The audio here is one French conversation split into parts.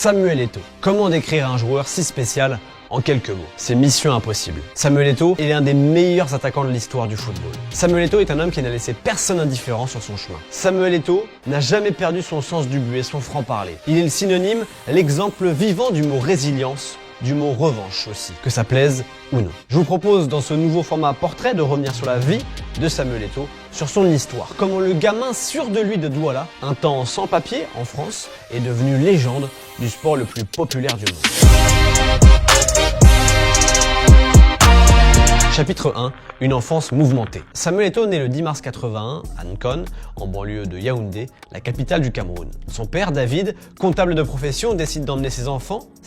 Samuel Eto'o. Comment décrire un joueur si spécial en quelques mots? C'est mission impossible. Samuel Eto'o est l'un des meilleurs attaquants de l'histoire du football. Samuel Eto'o est un homme qui n'a laissé personne indifférent sur son chemin. Samuel Eto'o n'a jamais perdu son sens du but et son franc-parler. Il est le synonyme, l'exemple vivant du mot résilience, du mot revanche aussi, que ça plaise ou non. Je vous propose dans ce nouveau format portrait de revenir sur la vie de Samuel Eto'o, sur son histoire, comment le gamin sûr de lui de Douala, un temps sans papier en France, est devenu légende du sport le plus populaire du monde. Chapitre 1, une enfance mouvementée. Samuel Eto'o naît le 10 mars 81 à Nkon, en banlieue de Yaoundé, la capitale du Cameroun. Son père, David, comptable de profession, décide d'emmener ses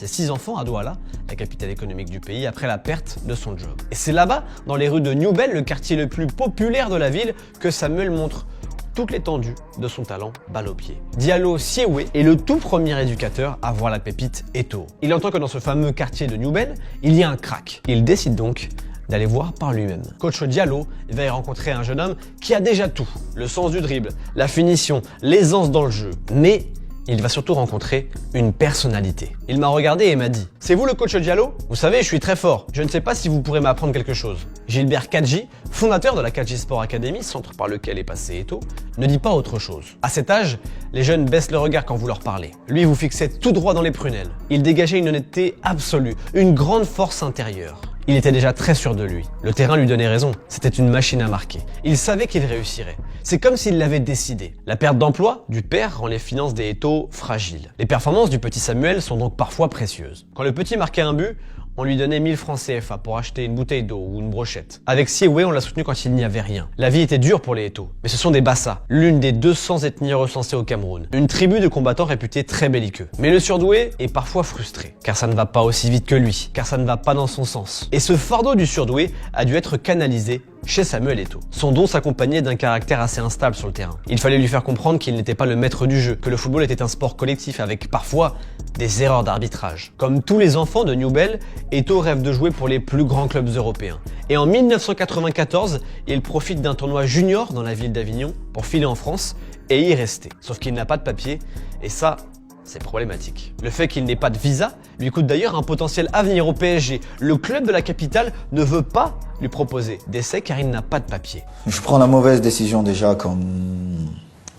6 enfants à Douala, la capitale économique du pays, après la perte de son job. Et c'est là-bas, dans les rues de New Bell, le quartier le plus populaire de la ville, que Samuel montre toute l'étendue de son talent balle au pied. Diallo Siewe est le tout premier éducateur à voir la pépite Eto'o. Il entend que dans ce fameux quartier de New Bell, il y a un crack. Il décide donc d'aller voir par lui-même. Coach Diallo va y rencontrer un jeune homme qui a déjà tout. Le sens du dribble, la finition, l'aisance dans le jeu. Mais il va surtout rencontrer une personnalité. Il m'a regardé et m'a dit « C'est vous le coach Diallo ? Vous savez, je suis très fort. Je ne sais pas si vous pourrez m'apprendre quelque chose. » Gilbert Kadji, fondateur de la Kadji Sport Academy, centre par lequel est passé Eto'o, ne dit pas autre chose. À cet âge, les jeunes baissent le regard quand vous leur parlez. Lui vous fixait tout droit dans les prunelles. Il dégageait une honnêteté absolue, une grande force intérieure. Il était déjà très sûr de lui. Le terrain lui donnait raison. C'était une machine à marquer. Il savait qu'il réussirait. C'est comme s'il l'avait décidé. La perte d'emploi du père rend les finances des Eto'o fragiles. Les performances du petit Samuel sont donc parfois précieuses. Quand le petit marquait un but, on lui donnait 1000 francs CFA pour acheter une bouteille d'eau ou une brochette. Avec Siewe, on l'a soutenu quand il n'y avait rien. La vie était dure pour les Eto'o, mais ce sont des Bassa, l'une des 200 ethnies recensées au Cameroun. Une tribu de combattants réputés très belliqueux. Mais le surdoué est parfois frustré, car ça ne va pas aussi vite que lui, car ça ne va pas dans son sens. Et ce fardeau du surdoué a dû être canalisé chez Samuel Eto'o. Son don s'accompagnait d'un caractère assez instable sur le terrain. Il fallait lui faire comprendre qu'il n'était pas le maître du jeu, que le football était un sport collectif avec parfois des erreurs d'arbitrage. Comme tous les enfants de New Bell, Eto'o rêve de jouer pour les plus grands clubs européens. Et en 1994, il profite d'un tournoi junior dans la ville d'Avignon pour filer en France et y rester. Sauf qu'il n'a pas de papier et ça, c'est problématique. Le fait qu'il n'ait pas de visa lui coûte d'ailleurs un potentiel avenir au PSG. Le club de la capitale ne veut pas lui proposer d'essai car il n'a pas de papier. Je prends la mauvaise décision déjà comme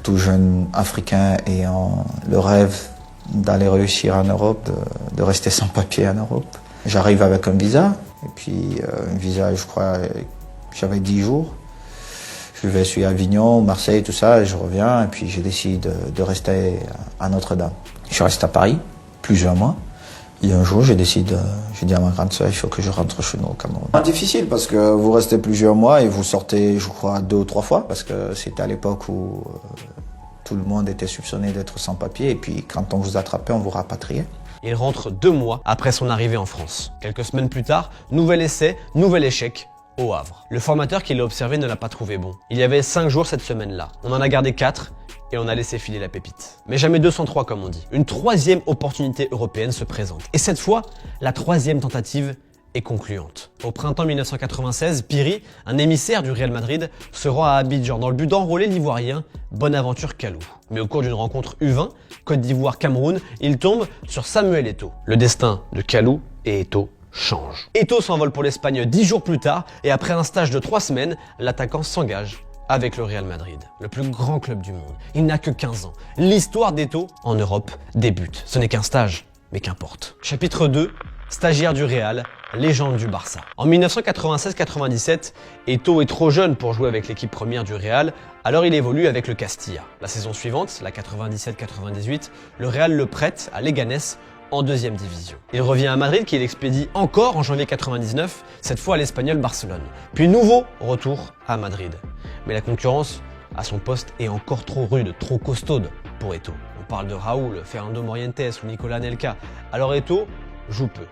tout jeune Africain ayant le rêve d'aller réussir en Europe, de rester sans papier en Europe. J'arrive avec un visa et puis un visa, je crois, j'avais 10 jours. Je vais sur Avignon, Marseille, tout ça, et je reviens et puis je décide de rester à Notre-Dame. Je reste à Paris plusieurs mois. Et un jour, j'ai dit à ma grande sœur, il faut que je rentre chez nous au Cameroun. Difficile parce que vous restez plusieurs mois et vous sortez, je crois, 2 ou 3 fois. Parce que c'était à l'époque où tout le monde était soupçonné d'être sans papier. Et puis quand on vous attrapait, on vous rapatriait. Il rentre 2 mois après son arrivée en France. Quelques semaines plus tard, nouvel essai, nouvel échec au Havre. Le formateur qui l'a observé ne l'a pas trouvé bon. Il y avait 5 jours cette semaine-là. On en a gardé 4. Et on a laissé filer la pépite. Mais jamais 203 comme on dit. Une 3e opportunité européenne se présente. Et cette fois, la 3e tentative est concluante. Au printemps 1996, Piri, un émissaire du Real Madrid, se rend à Abidjan dans le but d'enrôler l'Ivoirien Bonaventure Kalou. Mais au cours d'une rencontre U20, Côte d'Ivoire-Cameroun, il tombe sur Samuel Eto'o. Le destin de Kalou et Eto'o change. Eto'o s'envole pour l'Espagne 10 jours plus tard et après un stage de 3 semaines, l'attaquant s'engage avec le Real Madrid, le plus grand club du monde. Il n'a que 15 ans. L'histoire d'Eto'o en Europe débute. Ce n'est qu'un stage, mais qu'importe. Chapitre 2, stagiaire du Real, légende du Barça. En 1996-97, Eto'o est trop jeune pour jouer avec l'équipe première du Real, alors il évolue avec le Castilla. La saison suivante, la 97-98, le Real le prête à Leganés en 2e division. Il revient à Madrid qu'il expédie encore en janvier 99, cette fois à l'Espagnol Barcelone. Puis nouveau retour à Madrid. Mais la concurrence à son poste est encore trop rude, trop costaude pour Eto'o. On parle de Raúl, Fernando Morientes ou Nicolas Anelka. Alors Eto'o joue peu.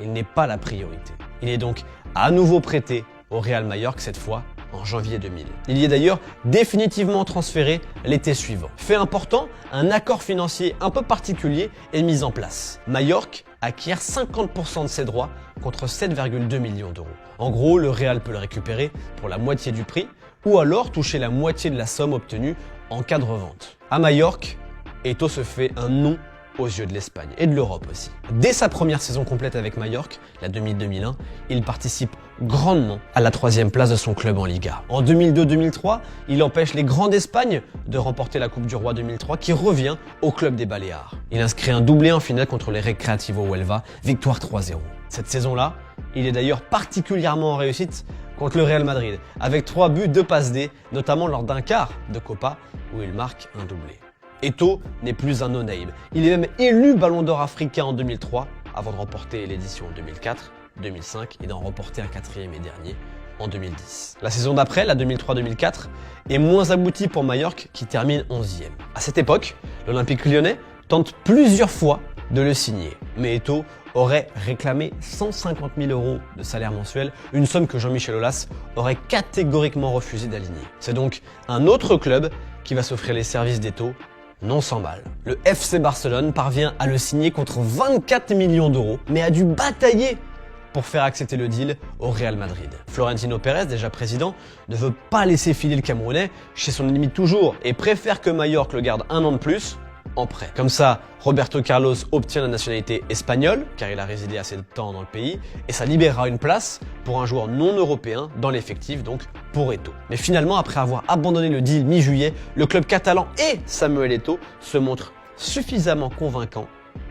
Il n'est pas la priorité. Il est donc à nouveau prêté au Real Majorque, cette fois en janvier 2000. Il y est d'ailleurs définitivement transféré l'été suivant. Fait important, un accord financier un peu particulier est mis en place. Majorque acquiert 50% de ses droits contre 7,2 millions d'euros. En gros, le Real peut le récupérer pour la moitié du prix ou alors toucher la moitié de la somme obtenue en cas de revente. À Majorque, Eto'o se fait un nom aux yeux de l'Espagne et de l'Europe aussi. Dès sa première saison complète avec Majorque, la 2000-2001, il participe grandement à la 3e place de son club en Liga. En 2002-2003, il empêche les Grands d'Espagne de remporter la Coupe du Roi 2003 qui revient au club des Baléares. Il inscrit un doublé en finale contre les Recreativo Huelva, victoire 3-0. Cette saison-là, il est d'ailleurs particulièrement en réussite contre le Real Madrid, avec 3 buts, 2 passes D, notamment lors d'un quart de Copa où il marque un doublé. Eto'o n'est plus un no-name. Il est même élu Ballon d'Or africain en 2003, avant de remporter l'édition en 2004, 2005 et d'en remporter un 4e et dernier en 2010. La saison d'après, la 2003-2004, est moins aboutie pour Majorque qui termine 11e. À cette époque, l'Olympique lyonnais tente plusieurs fois de le signer, mais Eto'o aurait réclamé 150 000 € de salaire mensuel, une somme que Jean-Michel Aulas aurait catégoriquement refusé d'aligner. C'est donc un autre club qui va s'offrir les services d'Eto'o, non sans mal. Le FC Barcelone parvient à le signer contre 24 millions d'euros, mais a dû batailler pour faire accepter le deal au Real Madrid. Florentino Pérez, déjà président, ne veut pas laisser filer le Camerounais chez son ennemi de toujours et préfère que Majorque le garde un an de plus en prêt. Comme ça, Roberto Carlos obtient la nationalité espagnole, car il a résidé assez de temps dans le pays, et ça libérera une place pour un joueur non européen dans l'effectif, donc pour Eto'o. Mais finalement, après avoir abandonné le deal mi-juillet, le club catalan et Samuel Eto'o se montrent suffisamment convaincants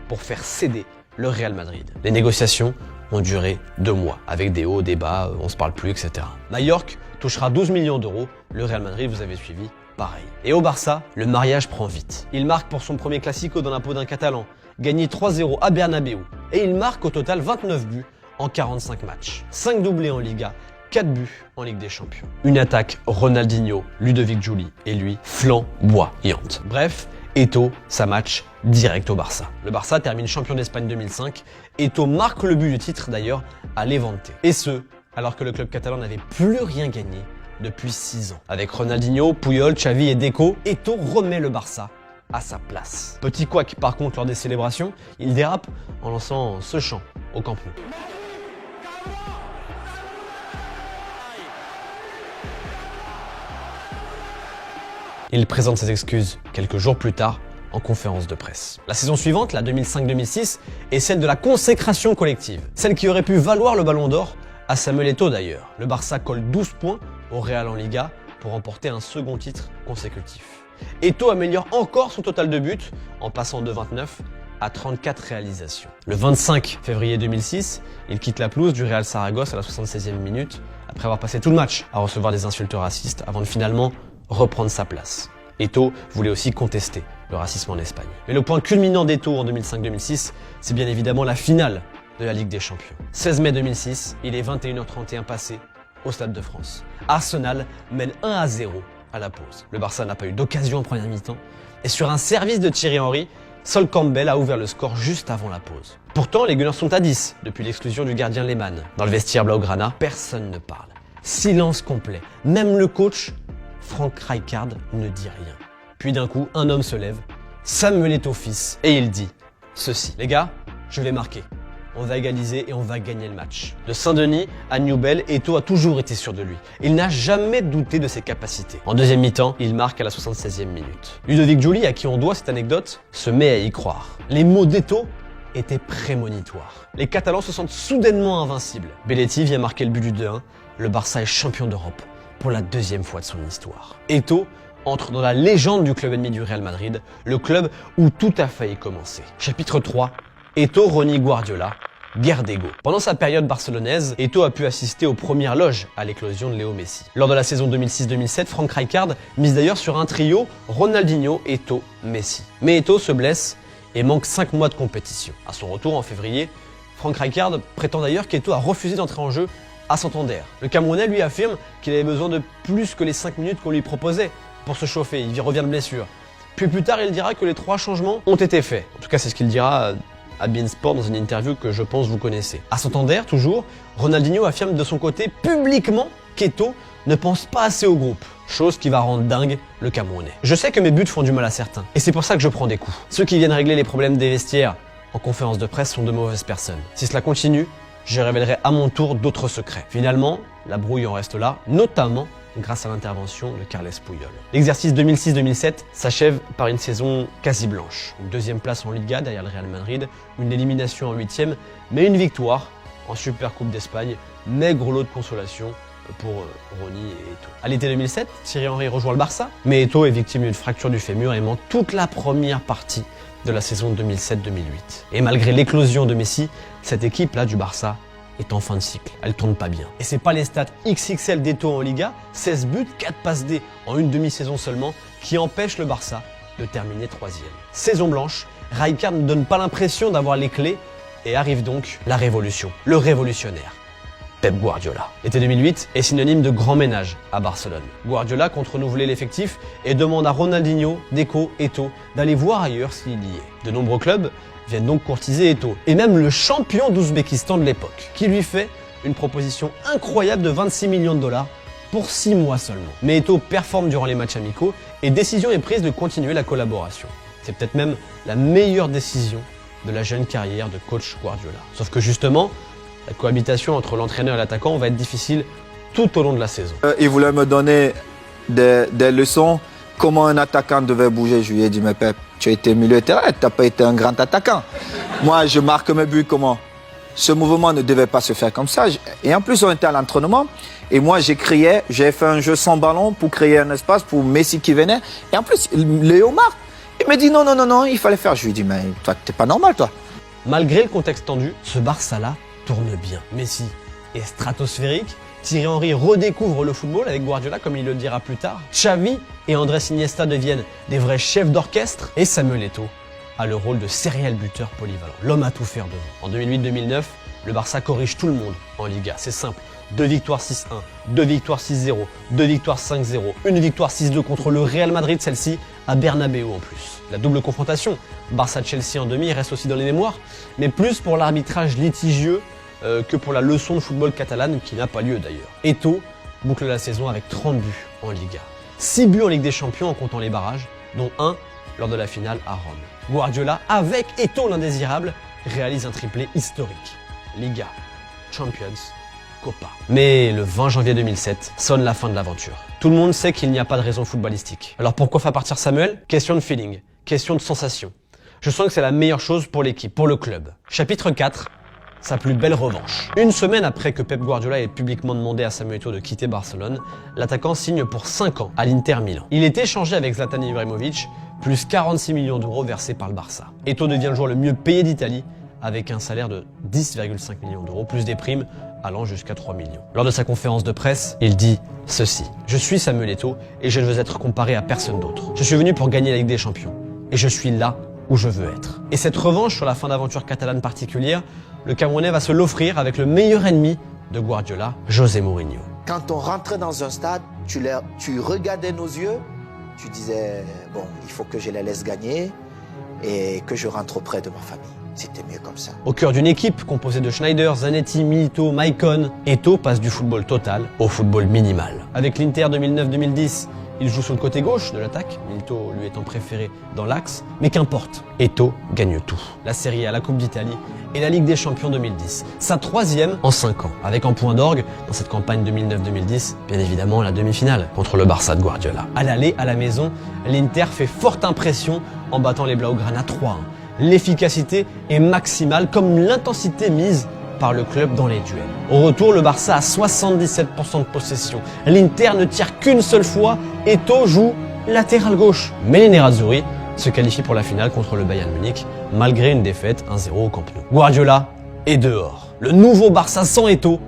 pour faire céder le Real Madrid. Les négociations ont duré 2 mois, avec des hauts, des bas, on se parle plus, etc. Majorque touchera 12 millions d'euros, le Real Madrid, vous avez suivi, pareil. Et au Barça, le mariage prend vite. Il marque pour son premier classico dans la peau d'un Catalan, gagné 3-0 à Bernabéu. Et il marque au total 29 buts en 45 matchs. 5 doublés en Liga, 4 buts en Ligue des Champions. Une attaque Ronaldinho, Ludovic Giuli et lui flamboyante. Bref, Eto'o, ça match direct au Barça. Le Barça termine champion d'Espagne 2005. Eto'o marque le but du titre d'ailleurs à Levante. Et ce, alors que le club catalan n'avait plus rien gagné depuis 6 ans. Avec Ronaldinho, Puyol, Xavi et Deco, Eto'o remet le Barça à sa place. Petit couac par contre lors des célébrations, il dérape en lançant ce chant au Camp Nou. Il présente ses excuses quelques jours plus tard en conférence de presse. La saison suivante, la 2005-2006, est celle de la consécration collective. Celle qui aurait pu valoir le Ballon d'Or à Samuel Eto'o d'ailleurs. Le Barça colle 12 points au Real en Liga pour remporter un second titre consécutif. Eto'o améliore encore son total de buts en passant de 29 à 34 réalisations. Le 25 février 2006, il quitte la pelouse du Real Saragosse à la 76e minute après avoir passé tout le match à recevoir des insultes racistes avant de finalement reprendre sa place. Eto'o voulait aussi contester le racisme en Espagne. Mais le point culminant d'Eto'o en 2005-2006, c'est bien évidemment la finale de la Ligue des Champions. 16 mai 2006, il est 21h31 passé au Stade de France. Arsenal mène 1-0 à la pause. Le Barça n'a pas eu d'occasion en première mi-temps et sur un service de Thierry Henry, Sol Campbell a ouvert le score juste avant la pause. Pourtant, les Gunners sont à 10 depuis l'exclusion du gardien Lehmann. Dans le vestiaire blaugrana, personne ne parle. Silence complet. Même le coach Frank Rijkaard ne dit rien. Puis d'un coup, un homme se lève, Samuel Eto'o fils, et il dit ceci. Les gars, je vais marquer. On va égaliser et on va gagner le match. De Saint-Denis à Newell, Eto'o a toujours été sûr de lui. Il n'a jamais douté de ses capacités. En deuxième mi-temps, il marque à la 76e minute. Ludovic Giuli, à qui on doit cette anecdote, se met à y croire. Les mots d'Eto'o étaient prémonitoires. Les Catalans se sentent soudainement invincibles. Belletti vient marquer le but du 2-1. Le Barça est champion d'Europe pour la 2e fois de son histoire. Eto'o entre dans la légende du club ennemi du Real Madrid, le club où tout a failli commencer. Chapitre 3, Eto'o renie Guardiola, guerre d'ego. Pendant sa période barcelonaise, Eto'o a pu assister aux premières loges à l'éclosion de Léo Messi. Lors de la saison 2006-2007, Frank Rijkaard mise d'ailleurs sur un trio Ronaldinho, Eto'o, Messi. Mais Eto'o se blesse et manque 5 mois de compétition. À son retour en février, Frank Rijkaard prétend d'ailleurs qu'Eto'o a refusé d'entrer en jeu à Santander. Le Camerounais lui affirme qu'il avait besoin de plus que les 5 minutes qu'on lui proposait pour se chauffer, il revient de blessure. Puis plus tard, il dira que les 3 changements ont été faits. En tout cas, c'est ce qu'il dira à beIN Sport dans une interview que je pense vous connaissez. À Santander, toujours, Ronaldinho affirme de son côté publiquement qu'Eto'o ne pense pas assez au groupe. Chose qui va rendre dingue le Camerounais. Je sais que mes buts font du mal à certains, et c'est pour ça que je prends des coups. Ceux qui viennent régler les problèmes des vestiaires en conférence de presse sont de mauvaises personnes. Si cela continue, je révélerai à mon tour d'autres secrets. Finalement, la brouille en reste là, notamment grâce à l'intervention de Carles Puyol. L'exercice 2006-2007 s'achève par une saison quasi blanche. Une deuxième place en Liga derrière le Real Madrid, une élimination en huitième, mais une victoire en Supercoupe d'Espagne, maigre lot de consolation pour Ronny et Eto'o. À l'été 2007, Thierry Henry rejoint le Barça, mais Eto'o est victime d'une fracture du fémur et manque toute la première partie de la saison 2007-2008. Et malgré l'éclosion de Messi, cette équipe-là du Barça est en fin de cycle. Elle tourne pas bien. Et c'est pas les stats XXL d'Eto'o en Liga, 16 buts, 4 passes D en une demi-saison seulement, qui empêchent le Barça de terminer 3e. Saison blanche, Rijkaard ne donne pas l'impression d'avoir les clés et arrive donc la révolution, le révolutionnaire. Pep Guardiola. L'été 2008 est synonyme de grand ménage à Barcelone. Guardiola compte renouveler l'effectif et demande à Ronaldinho, Deco, Eto'o d'aller voir ailleurs s'il y est. De nombreux clubs viennent donc courtiser Eto'o, et même le champion d'Ouzbékistan de l'époque, qui lui fait une proposition incroyable de 26 millions de dollars pour 6 mois seulement. Mais Eto'o performe durant les matchs amicaux et décision est prise de continuer la collaboration. C'est peut-être même la meilleure décision de la jeune carrière de coach Guardiola. Sauf que justement, la cohabitation entre l'entraîneur et l'attaquant va être difficile tout au long de la saison. Il voulait me donner des leçons, comment un attaquant devait bouger. Je lui ai dit, mais Pep, tu as été milieu de terrain, tu n'as pas été un grand attaquant. Moi, je marque mes buts comment? Ce mouvement ne devait pas se faire comme ça. Et en plus, on était à l'entraînement. Et moi, j'ai fait un jeu sans ballon pour créer un espace pour Messi qui venait. Et en plus, Léo marque. Il me dit, non, il fallait faire. Je lui ai dit, mais toi, t'es pas normal, toi. Malgré le contexte tendu, ce Barça-là tourne bien. Messi est stratosphérique. Thierry Henry redécouvre le football avec Guardiola, comme il le dira plus tard. Xavi et Andrés Iniesta deviennent des vrais chefs d'orchestre. Et Samuel Eto'o a le rôle de serial buteur polyvalent. L'homme à tout faire devant. En 2008-2009, le Barça corrige tout le monde en Liga. C'est simple. 2 victoires 6-1, 2 victoires 6-0, 2 victoires 5-0, une victoire 6-2 contre le Real Madrid, celle-ci à Bernabéu en plus. La double confrontation, Barça-Chelsea en demi, reste aussi dans les mémoires, mais plus pour l'arbitrage litigieux que pour la leçon de football catalane qui n'a pas lieu d'ailleurs. Eto'o boucle la saison avec 30 buts en Liga. 6 buts en Ligue des Champions en comptant les barrages, dont 1 lors de la finale à Rome. Guardiola, avec Eto'o l'indésirable, réalise un triplé historique. Liga, Champions, Copa. Mais le 20 janvier 2007 sonne la fin de l'aventure. Tout le monde sait qu'il n'y a pas de raison footballistique. Alors pourquoi faire partir Samuel? Question de feeling, question de sensation. Je sens que c'est la meilleure chose pour l'équipe, pour le club. Chapitre 4, sa plus belle revanche. Une semaine après que Pep Guardiola ait publiquement demandé à Samuel Eto'o de quitter Barcelone, l'attaquant signe pour 5 ans à l'Inter Milan. Il est échangé avec Zlatan Ibrahimovic, plus 46 millions d'euros versés par le Barça. Eto'o devient le joueur le mieux payé d'Italie, avec un salaire de 10,5 millions d'euros, plus des primes allant jusqu'à 3 millions. Lors de sa conférence de presse, il dit ceci: « Je suis Samuel Eto'o et je ne veux être comparé à personne d'autre. Je suis venu pour gagner la Ligue des Champions et je suis là où je veux être. » Et cette revanche sur la fin d'aventure catalane particulière, le Camerounais va se l'offrir avec le meilleur ennemi de Guardiola, José Mourinho. Quand on rentrait dans un stade, tu regardais nos yeux, tu disais, bon, il faut que je les laisse gagner et que je rentre auprès de ma famille. C'était mieux comme ça. Au cœur d'une équipe composée de Schneider, Zanetti, Milito, Maicon, Eto'o passe du football total au football minimal. Avec l'Inter 2009-2010, il joue sur le côté gauche de l'attaque, Milito lui étant préféré dans l'axe, mais qu'importe, Eto'o gagne tout. La Serie A, la Coupe d'Italie et la Ligue des Champions 2010. Sa 3e en 5 ans, avec en point d'orgue, dans cette campagne 2009-2010, bien évidemment la demi-finale contre le Barça de Guardiola. À l'aller, à la maison, l'Inter fait forte impression en battant les Blaugrana 3-1. L'efficacité est maximale comme l'intensité mise par le club dans les duels. Au retour, le Barça a 77% de possession. L'Inter ne tire qu'une seule fois. Eto'o joue latéral gauche. Mais les Nerazzurri se qualifient pour la finale contre le Bayern Munich, malgré une défaite 1-0 au Camp Nou. Guardiola est dehors. Le nouveau Barça sans Eto'o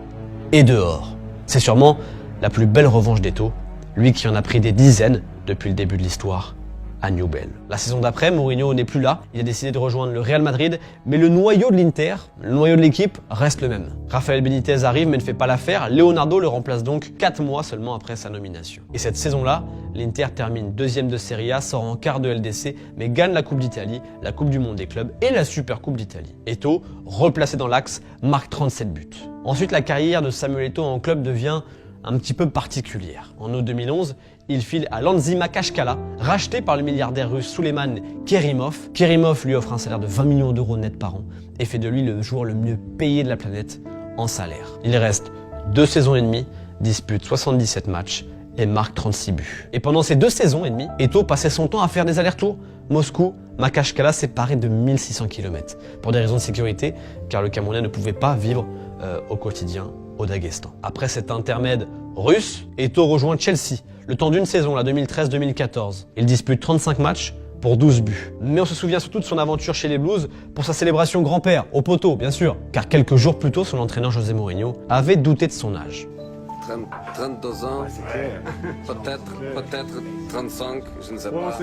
est dehors. C'est sûrement la plus belle revanche d'Eto'o, lui qui en a pris des dizaines depuis le début de l'histoire à Newell. La saison d'après, Mourinho n'est plus là, il a décidé de rejoindre le Real Madrid, mais le noyau de l'Inter, le noyau de l'équipe, reste le même. Rafael Benitez arrive mais ne fait pas l'affaire, Leonardo le remplace donc 4 mois seulement après sa nomination. Et cette saison-là, l'Inter termine 2e de Serie A, sort en quart de LDC, mais gagne la Coupe d'Italie, la Coupe du Monde des clubs et la Super Coupe d'Italie. Eto'o, replacé dans l'axe, marque 37 buts. Ensuite, la carrière de Samuel Eto'o en club devient un petit peu particulière. En août 2011, il file à l'Anzi Makashkala, racheté par le milliardaire russe Souleiman Kerimov. Kerimov lui offre un salaire de 20 millions d'euros net par an et fait de lui le joueur le mieux payé de la planète en salaire. Il reste 2 saisons et demie, dispute 77 matchs et marque 36 buts. Et pendant ces 2 saisons et demie, Eto'o passait son temps à faire des allers-retours. Moscou, Makachkala, séparés de 1600 km. Pour des raisons de sécurité, car le Camerounais ne pouvait pas vivre au quotidien au Daghestan. Après cet intermède russe, Eto'o rejoint Chelsea, le temps d'une saison, la 2013-2014. Il dispute 35 matchs pour 12 buts. Mais on se souvient surtout de son aventure chez les Blues pour sa célébration grand-père, au poteau, bien sûr. Car quelques jours plus tôt, son entraîneur José Mourinho avait douté de son âge. 32 ans, peut-être 35, je ne sais pas.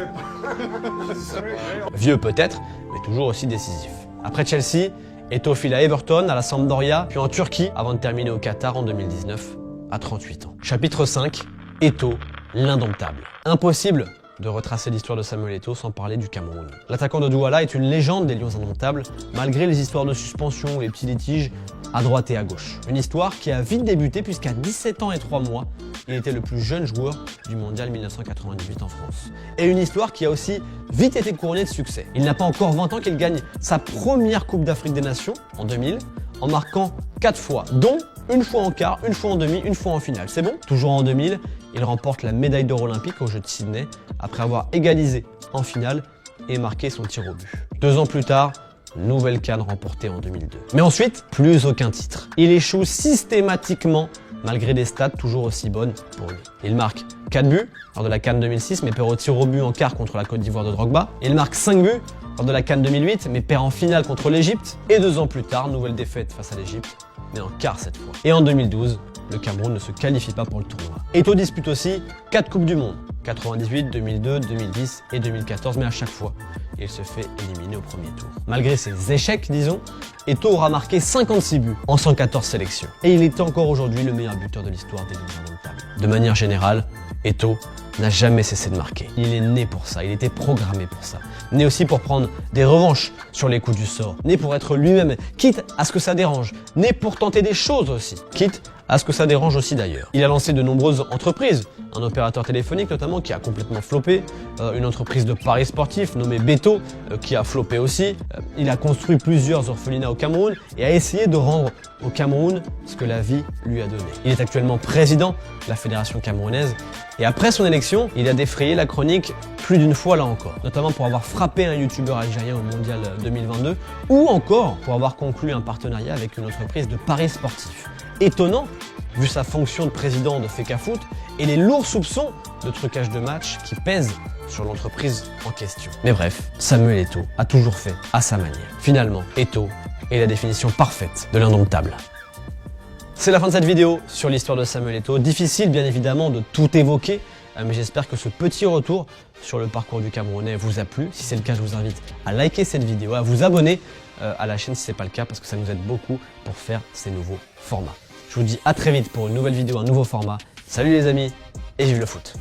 Vieux peut-être, mais toujours aussi décisif. Après Chelsea, Eto'o file à Everton, à la Sampdoria, puis en Turquie, avant de terminer au Qatar en 2019, à 38 ans. Chapitre 5, Eto'o, l'indomptable. Impossible de retracer l'histoire de Samuel Eto'o sans parler du Cameroun. L'attaquant de Douala est une légende des Lions indomptables, malgré les histoires de suspension, les petits litiges à droite et à gauche. Une histoire qui a vite débuté puisqu'à 17 ans et 3 mois, il était le plus jeune joueur du mondial 1998 en France. Et une histoire qui a aussi vite été couronnée de succès. Il n'a pas encore 20 ans qu'il gagne sa première Coupe d'Afrique des Nations en 2000, en marquant 4 fois, dont une fois en quart, une fois en demi, une fois en finale. C'est bon? Toujours en 2000, il remporte la médaille d'or olympique aux Jeux de Sydney après avoir égalisé en finale et marqué son tir au but. 2 ans plus tard, nouvelle CAN remportée en 2002. Mais ensuite, plus aucun titre. Il échoue systématiquement malgré des stats toujours aussi bonnes pour lui. Il marque 4 buts lors de la CAN 2006 mais perd au tir au but en quart contre la Côte d'Ivoire de Drogba. Il marque 5 buts lors de la CAN 2008 mais perd en finale contre l'Égypte. Et 2 ans plus tard, nouvelle défaite face à l'Égypte, mais en quart cette fois. Et en 2012, le Cameroun ne se qualifie pas pour le tournoi. Eto'o dispute aussi 4 Coupes du Monde, 98, 2002, 2010 et 2014, mais à chaque fois, il se fait éliminer au premier tour. Malgré ses échecs, disons, Eto'o aura marqué 56 buts en 114 sélections. Et il est encore aujourd'hui le meilleur buteur de l'histoire des Lions indomptables. De manière générale, Eto'o n'a jamais cessé de marquer. Il est né pour ça, il était programmé pour ça. Né aussi pour prendre des revanches sur les coups du sort. Né pour être lui-même, quitte à ce que ça dérange. Né pour tenter des choses aussi, quitte à ce que ça dérange aussi d'ailleurs. Il a lancé de nombreuses entreprises, un opérateur téléphonique notamment qui a complètement floppé, une entreprise de paris sportifs nommée Beto qui a floppé aussi. Il a construit plusieurs orphelinats au Cameroun et a essayé de rendre au Cameroun ce que la vie lui a donné. Il est actuellement président de la fédération camerounaise et après son élection, il a défrayé la chronique plus d'une fois là encore, notamment pour avoir frappé un youtubeur algérien au mondial 2022 ou encore pour avoir conclu un partenariat avec une entreprise de paris sportifs. Étonnant, vu sa fonction de président de Fecafoot et les lourds soupçons de trucage de match qui pèsent sur l'entreprise en question. Mais bref, Samuel Eto'o a toujours fait à sa manière. Finalement, Eto'o est la définition parfaite de l'indomptable. C'est la fin de cette vidéo sur l'histoire de Samuel Eto'o. Difficile bien évidemment de tout évoquer, mais j'espère que ce petit retour sur le parcours du Camerounais vous a plu. Si c'est le cas, je vous invite à liker cette vidéo, à vous abonner à la chaîne si ce n'est pas le cas, parce que ça nous aide beaucoup pour faire ces nouveaux formats. Je vous dis à très vite pour une nouvelle vidéo, un nouveau format. Salut les amis et vive le foot!